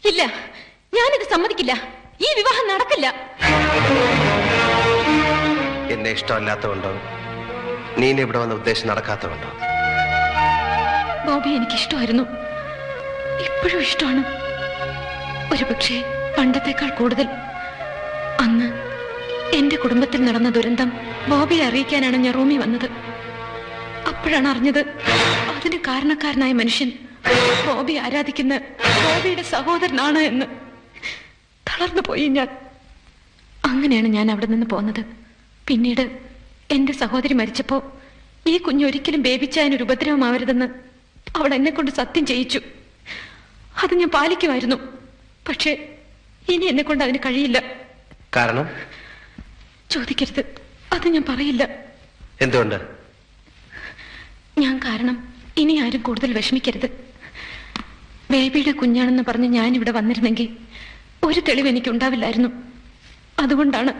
ഇല്ല, ഞാനിത് സമ്മതിക്കില്ല. ഈ വിവാഹം നടക്കില്ല. എന്നെ ഇഷ്ടമല്ലാത്തതുകൊണ്ടോ നീ ഇവിടെ വന്ന ഉദ്ദേശം നടക്കാത്തതുകൊണ്ടോ? ബോബി എനിക്കിഷ്ടമായിരുന്നു, ഇപ്പോഴും ഇഷ്ടമാണ്. ഒരുപക്ഷെ പണ്ടത്തെക്കാൾ കൂടുതൽ. അന്ന് എന്റെ കുടുംബത്തിൽ നടന്ന ദുരന്തം ബോബിയെ അറിയിക്കാനാണ് ഞാൻ റൂമിൽ വന്നത്. അപ്പോഴാണ് അറിഞ്ഞത് അതിന് കാരണക്കാരനായ മനുഷ്യൻ ബോബി ആരാധിക്കുന്ന ബോബിയുടെ സഹോദരനാണ് എന്ന്. തളർന്നു പോയി ഞാൻ. അങ്ങനെയാണ് ഞാൻ അവിടെ നിന്ന് പോന്നത്. പിന്നീട് എന്റെ സഹോദരി മരിച്ചപ്പോ ഈ കുഞ്ഞൊരിക്കലും ബേബിച്ചായനൊരു ഉപദ്രവമാവരുതെന്ന് അവൾ എന്നെ കൊണ്ട് സത്യം ചെയ്യിച്ചു. അത് ഞാൻ പാലിക്കുമായിരുന്നു. പക്ഷേ ഇനി എന്നെ കൊണ്ട് അതിന് കഴിയില്ല. കാരണം? ചോദിക്കരുത്, അത് ഞാൻ പറയില്ല. എന്തുകൊണ്ട്? ഞാൻ കാരണം ഇനി ആരും കൂടുതൽ വിഷമിക്കരുത്. ബേബിയുടെ കുഞ്ഞാണെന്ന് പറഞ്ഞ് ഞാൻ ഇവിടെ വന്നിരുന്നെങ്കിൽ ഒരു തെളിവ് എനിക്ക് ഉണ്ടാവില്ലായിരുന്നു. അതുകൊണ്ടാണ്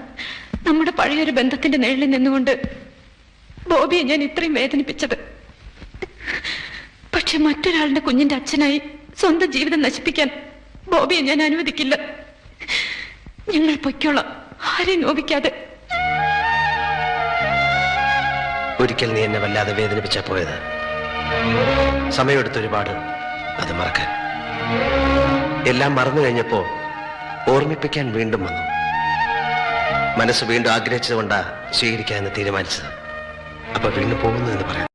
നമ്മുടെ പഴയൊരു ബന്ധത്തിന്റെ നിഴലിൽ നിന്നുകൊണ്ട് ബോബിയെ ഞാൻ ഇത്രയും വേദനിപ്പിച്ചത്. പക്ഷെ മറ്റൊരാളുടെ കുഞ്ഞിന്റെ അച്ഛനായി സ്വന്തം ജീവിതം നശിപ്പിക്കാൻ ബോബിയെ ഞാൻ അനുവദിക്കില്ല. ഞങ്ങൾ പൊയ്ക്കോളാം, ആരെയും നോവിക്കാതെ. ഒരിക്കൽ നീ എന്നെ വല്ലാതെ വേദനിപ്പിച്ചാ പോയത്. സമയമെടുത്ത് ഒരുപാട് അത് മറക്കാൻ. എല്ലാം മറന്നു കഴിഞ്ഞപ്പോ ഓർമ്മിപ്പിക്കാൻ വീണ്ടും വന്നു. മനസ്സ് വീണ്ടും ആഗ്രഹിച്ചതുകൊണ്ടാ സ്വീകരിക്കാമെന്ന് തീരുമാനിച്ചത്. അപ്പൊ വീണ്ടും പോകുന്നു എന്ന് പറയാം.